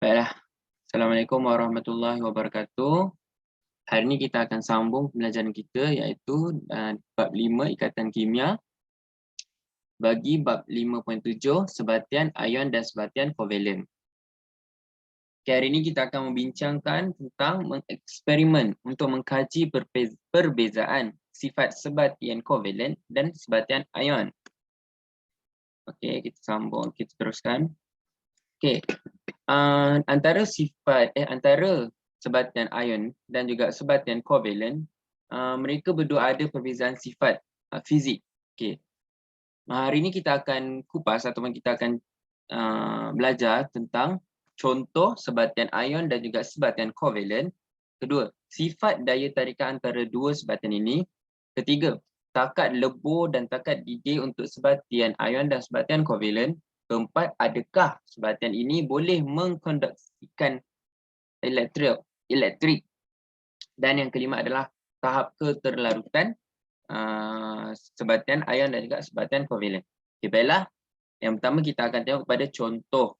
Baiklah, Assalamualaikum warahmatullahi wabarakatuh. Hari ini kita akan sambung pembelajaran kita iaitu bab 5 ikatan kimia bagi bab 5.7 sebatian ion dan sebatian kovalen. Hari ini kita akan membincangkan tentang mengeksperimen untuk mengkaji perbezaan sifat sebatian kovalen dan sebatian ion. Okey, kita sambung, kita teruskan. Okey. Antara sebatian ion dan juga sebatian kovalen, mereka berdua ada perbezaan sifat fizik. Okey. Hari ini kita akan kupas ataupun kita akan belajar tentang contoh sebatian ion dan juga sebatian kovalen. Kedua, sifat daya tarikan antara dua sebatian ini. Ketiga, takat lebur dan takat didih untuk sebatian ion dan sebatian kovalen. Keempat, adakah sebatian ini boleh mengkonduksikan elektrik? Dan yang kelima adalah tahap keterlarutan sebatian ion dan juga sebatian kovalen. Okay, baiklah. Yang pertama kita akan tengok kepada contoh.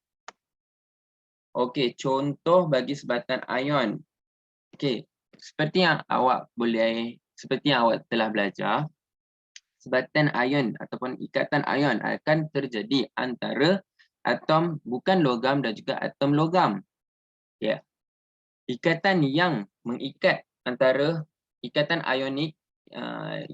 Okey, contoh bagi sebatian ion. Okey, seperti yang awak telah belajar, sebatian ion ataupun ikatan ion akan terjadi antara atom bukan logam dan juga atom logam. Ya. Ikatan yang mengikat antara ikatan ionik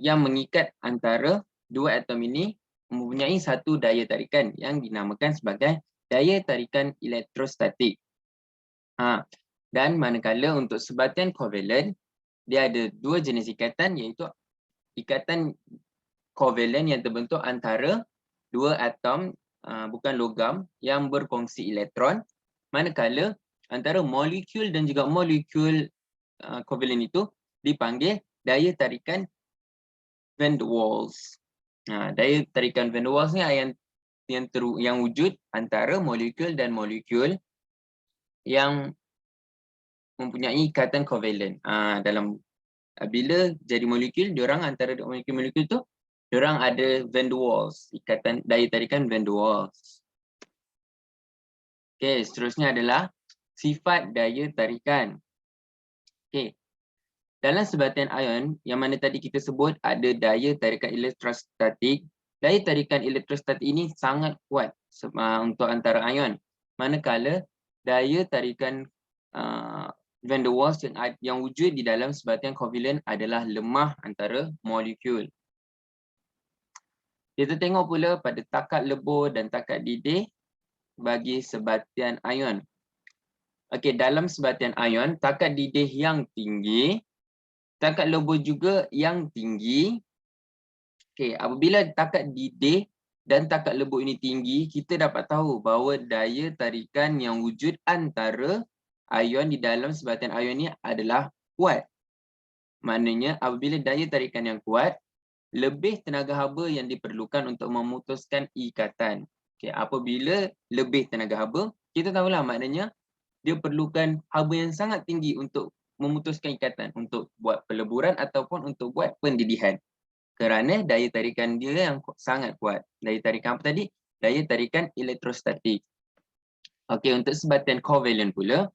yang mengikat antara dua atom ini mempunyai satu daya tarikan yang dinamakan sebagai daya tarikan elektrostatik. Dan manakala untuk sebatian kovalen, dia ada dua jenis ikatan iaitu ikatan kovalen yang terbentuk antara dua atom bukan logam yang berkongsi elektron, manakala antara molekul dan juga molekul kovalen itu dipanggil daya tarikan van der Waals. Daya tarikan van der Waals ni yang wujud antara molekul dan molekul yang mempunyai ikatan kovalen. Bila jadi molekul, diorang antara molekul-molekul tu diorang ada van der Waals, ikatan daya tarikan van der Waals. Okey, seterusnya adalah sifat daya tarikan. Okey. Dalam sebatian ion yang mana tadi kita sebut ada daya tarikan elektrostatik. Daya tarikan elektrostatik ini sangat kuat untuk antara ion. Manakala daya tarikan van der Waals yang wujud di dalam sebatian kovalen adalah lemah antara molekul. Kita tengok pula pada takat lebur dan takat didih bagi sebatian ion. Okey, dalam sebatian ion, takat didih yang tinggi, takat lebur juga yang tinggi. Okey, apabila takat didih dan takat lebur ini tinggi, kita dapat tahu bahawa daya tarikan yang wujud antara ion di dalam sebatian ion ini adalah kuat. Maknanya apabila daya tarikan yang kuat, lebih tenaga haba yang diperlukan untuk memutuskan ikatan. Okey, apabila lebih tenaga haba, kita tahulah maknanya dia perlukan haba yang sangat tinggi untuk memutuskan ikatan, untuk buat peleburan ataupun untuk buat pendidihan. Kerana daya tarikan dia yang sangat kuat. Daya tarikan apa tadi? Daya tarikan elektrostatik. Okey, untuk sebatian kovalen pula,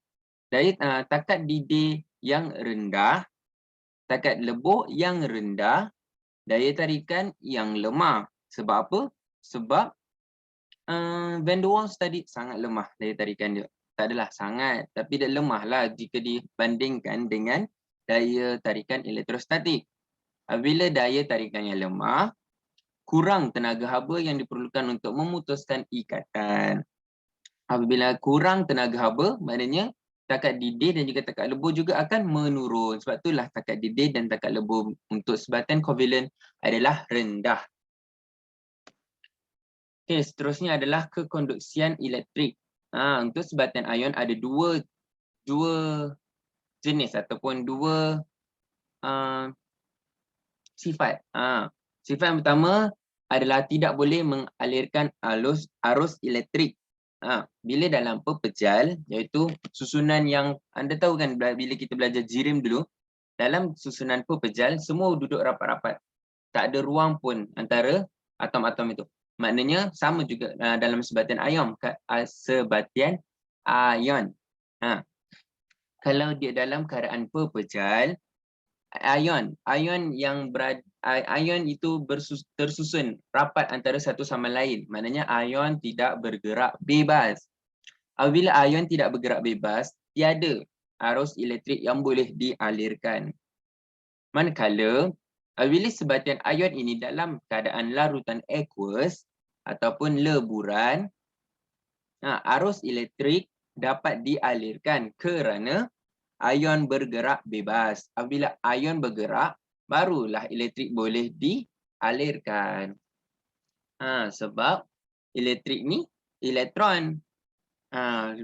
takat didih yang rendah, takat lebur yang rendah, daya tarikan yang lemah. Sebab apa? Sebab van der Waals tadi sangat lemah daya tarikan dia. Tak adalah sangat, tapi dia lemahlah jika dibandingkan dengan daya tarikan elektrostatik. Apabila daya tarikannya lemah, kurang tenaga haba yang diperlukan untuk memutuskan ikatan. Apabila kurang tenaga haba, maknanya takat didih dan juga takat lebur juga akan menurun. Sebab itulah takat didih dan takat lebur untuk sebatian kovalen adalah rendah. Okey, seterusnya adalah kekonduksian elektrik. Untuk sebatian ion ada dua jenis ataupun dua sifat. Sifat yang pertama adalah tidak boleh mengalirkan arus elektrik. Bila dalam pepejal, iaitu susunan yang anda tahu kan bila kita belajar jirim dulu, dalam susunan pepejal semua duduk rapat-rapat. Tak ada ruang pun antara atom-atom itu. Maknanya sama juga dalam sebatian ion. Ha. Kalau dia dalam keadaan pepejal, ion yang ion itu tersusun rapat antara satu sama lain. Maknanya ion tidak bergerak bebas. Apabila ion tidak bergerak bebas, tiada arus elektrik yang boleh dialirkan. Manakala apabila sebatian ion ini dalam keadaan larutan aqueous ataupun leburan, arus elektrik dapat dialirkan kerana ion bergerak bebas. Apabila ion bergerak, barulah elektrik boleh dialirkan. Sebab elektrik ni elektron.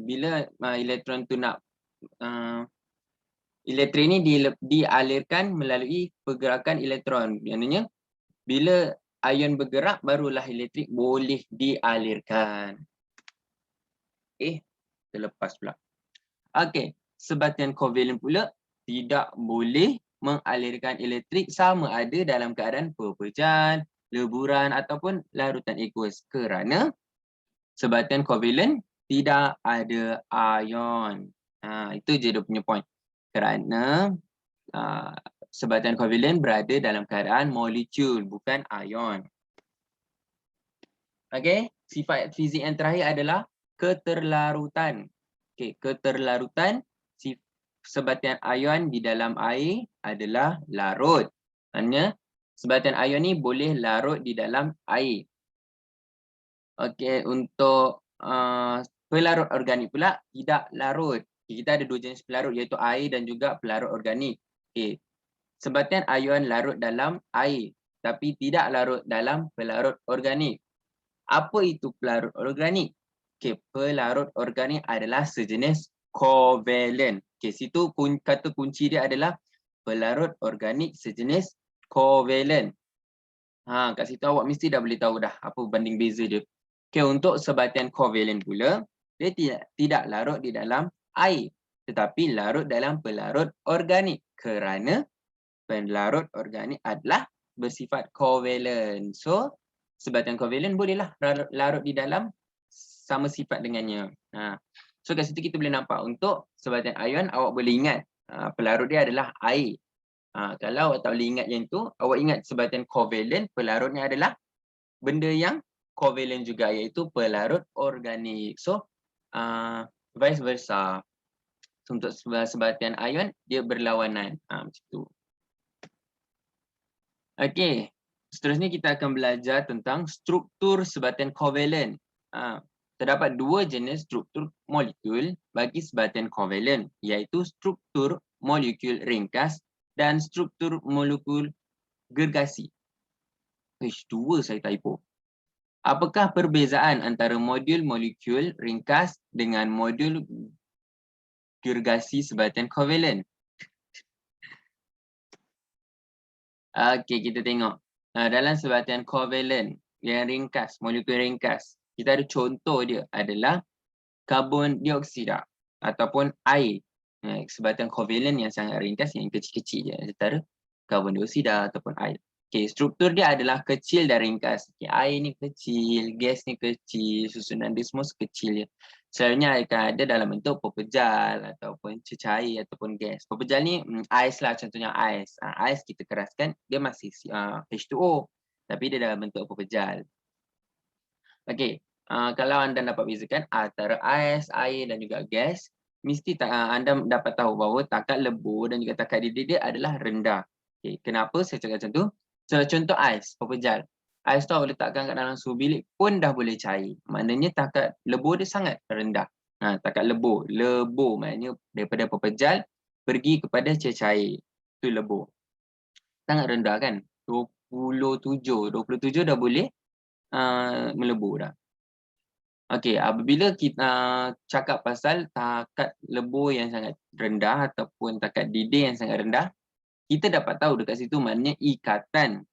Bila elektron tu nak elektrik ni dialirkan melalui pergerakan elektron. Maknanya bila ion bergerak, barulah elektrik boleh dialirkan. Terlepas pula. Okey, sebatian kovalent pula tidak boleh mengalirkan elektrik sama ada dalam keadaan pepejal, leburan ataupun larutan aqueous kerana sebatian kovalent tidak ada ion. Itu je dia punya point. Kerana sebatian kovalent berada dalam keadaan molekul bukan ion. Okey, sifat fizik yang terakhir adalah keterlarutan. Okey, keterlarutan sebatian ion di dalam air adalah larut. Maksudnya sebatian ion ni boleh larut di dalam air. Okey, untuk pelarut organik pula tidak larut. Kita ada dua jenis pelarut iaitu air dan juga pelarut organik. Okey. Sebatian ion larut dalam air tapi tidak larut dalam pelarut organik. Apa itu pelarut organik? Okey, pelarut organik adalah sejenis kovalent. Okey, situ kata kunci dia adalah pelarut organik sejenis kovalent. Kat situ awak mesti dah boleh tahu dah apa banding beza dia. Okey, untuk sebatian kovalent pula, dia tidak larut di dalam air tetapi larut dalam pelarut organik kerana pelarut organik adalah bersifat kovalent. So, sebatian kovalent bolehlah larut di dalam sama sifat dengannya. So kat situ kita boleh nampak untuk sebatian ion awak boleh ingat pelarut dia adalah air. Kalau awak tak boleh ingat yang tu, awak ingat sebatian kovalent, pelarutnya adalah benda yang kovalent juga iaitu pelarut organik. So vice versa. So, untuk sebatian ion dia berlawanan. Macam tu. Okey, seterusnya kita akan belajar tentang struktur sebatian kovalent. Terdapat dua jenis struktur molekul bagi sebatian kovalent, iaitu struktur molekul ringkas dan struktur molekul gergasi. Dua saya typo. Apakah perbezaan antara modul molekul ringkas dengan modul gergasi sebatian kovalent? Okey, kita tengok. Dalam sebatian kovalent yang ringkas, molekul ringkas, kita ada contoh dia adalah karbon dioksida ataupun air. Sebatian kovalent yang sangat ringkas yang kecil-kecil je antara karbon dioksida ataupun air. Okey, struktur dia adalah kecil dan ringkas. Okey, air ni kecil, gas ni kecil, susunan dia semua kecil je. Selalunya akan ada dalam bentuk pepejal ataupun cecair ataupun gas. Pepejal ni ais lah, contohnya ais. Ais kita keraskan dia masih H2O tapi dia dalam bentuk pepejal. Okey, kalau anda dapat bezakan antara ais, air dan juga gas, mesti anda dapat tahu bahawa takat lebur dan juga takat didih dia adalah rendah. Okey, kenapa saya cakap macam tu? Contoh ais, pepejal. Ais tu awak letakkan kat dalam suhu bilik pun dah boleh cair. Maknanya takat lebur dia sangat rendah. Takat lebur. Lebur maknanya daripada pepejal pergi kepada cecair. Itu lebur. Sangat rendah kan? 27 dah boleh melebur dah. Okey, apabila kita cakap pasal takat lebur yang sangat rendah ataupun takat didih yang sangat rendah, kita dapat tahu dekat situ maknanya ikatan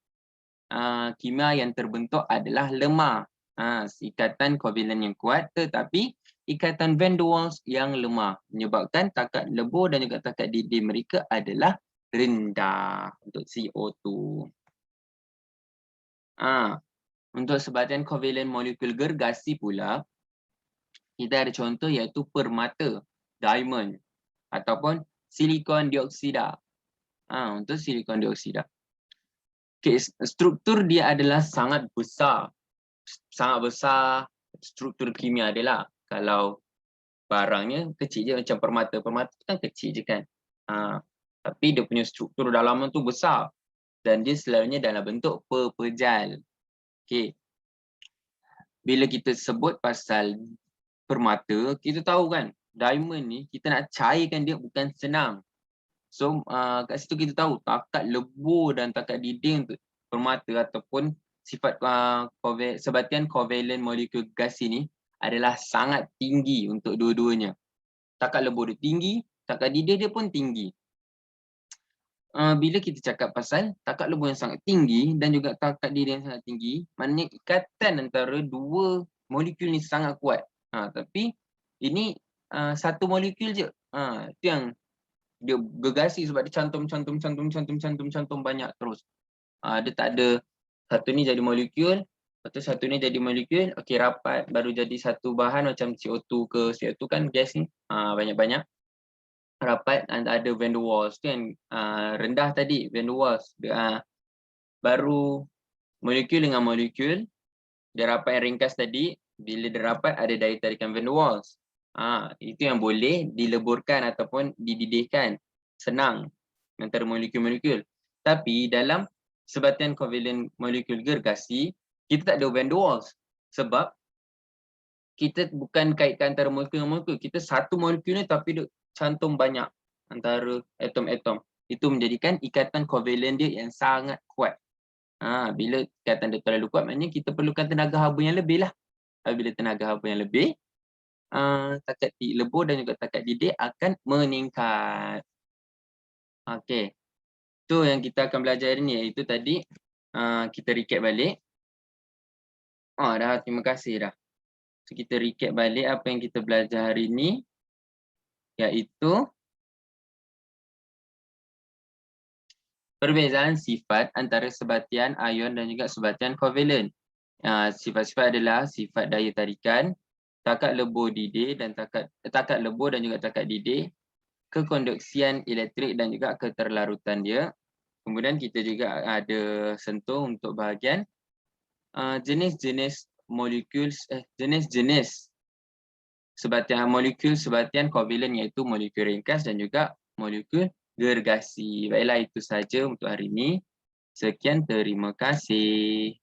kimia yang terbentuk adalah lemah. Ikatan kovalent yang kuat tetapi ikatan van der Waals yang lemah menyebabkan takat lebur dan juga takat didih mereka adalah rendah untuk CO2. Untuk sebatian kovalent molekul gergasi pula, kita ada contoh iaitu permata. diamond ataupun silikon dioksida. Untuk silikon dioksida. Okay, struktur dia adalah sangat besar struktur kimia dia lah. Kalau barangnya kecil je macam permata kan kecil je kan. Tapi dia punya struktur dalaman tu besar dan dia selalunya dalam bentuk pepejal. Okay. Bila kita sebut pasal permata, kita tahu kan diamond ni kita nak cairkan dia bukan senang. So kat situ kita tahu takat lebur dan takat diding untuk permata ataupun sifat sebatian kovalent molekul gas ini adalah sangat tinggi untuk dua-duanya. Takat lebur dia tinggi, takat diding dia pun tinggi. Bila kita cakap pasal takat lebur yang sangat tinggi dan juga takat diding yang sangat tinggi, maknanya ikatan antara dua molekul ni sangat kuat. Tapi ini satu molekul je. Itu yang dia gergasi sebab dia cantum banyak terus. Dia tak ada satu ni jadi molekul, lepas tu satu ni jadi molekul, okey rapat baru jadi satu bahan macam CO2 ke CO2 kan gas ni. Banyak-banyak rapat dan ada van der Waals tu yang rendah tadi, van der Waals. Baru molekul dengan molekul dia rapat yang ringkas tadi, bila dia rapat ada daya tarikan van der Waals. Itu yang boleh dileburkan ataupun dididihkan senang antara molekul-molekul. Tapi dalam sebatian kovalent molekul gergasi, kita tak ada van der Waals sebab kita bukan kaitkan antara molekul dengan molekul. Kita satu molekul ni tapi dia cantum banyak antara atom-atom. Itu menjadikan ikatan kovalent dia yang sangat kuat. Bila ikatan dia terlalu kuat, maknanya kita perlukan tenaga haba yang lebih lah. Bila tenaga haba yang lebih, takat lebur dan juga takat didih akan meningkat. Okey. Itu yang kita akan belajar hari ni, iaitu tadi kita recap balik. Dah, terima kasih dah. So, kita recap balik apa yang kita belajar hari ni, iaitu perbezaan sifat antara sebatian ion dan juga sebatian kovalent. Sifat-sifat adalah sifat daya tarikan, takat lebur didih dan takat lebur dan juga takat didih, kekonduksian elektrik dan juga keterlarutan dia. Kemudian kita juga ada sentuh untuk bahagian jenis-jenis molekul, jenis-jenis molekul sebatian kovalent, iaitu molekul ringkas dan juga molekul gergasi. Baiklah, itu saja untuk hari ini. Sekian, terima kasih.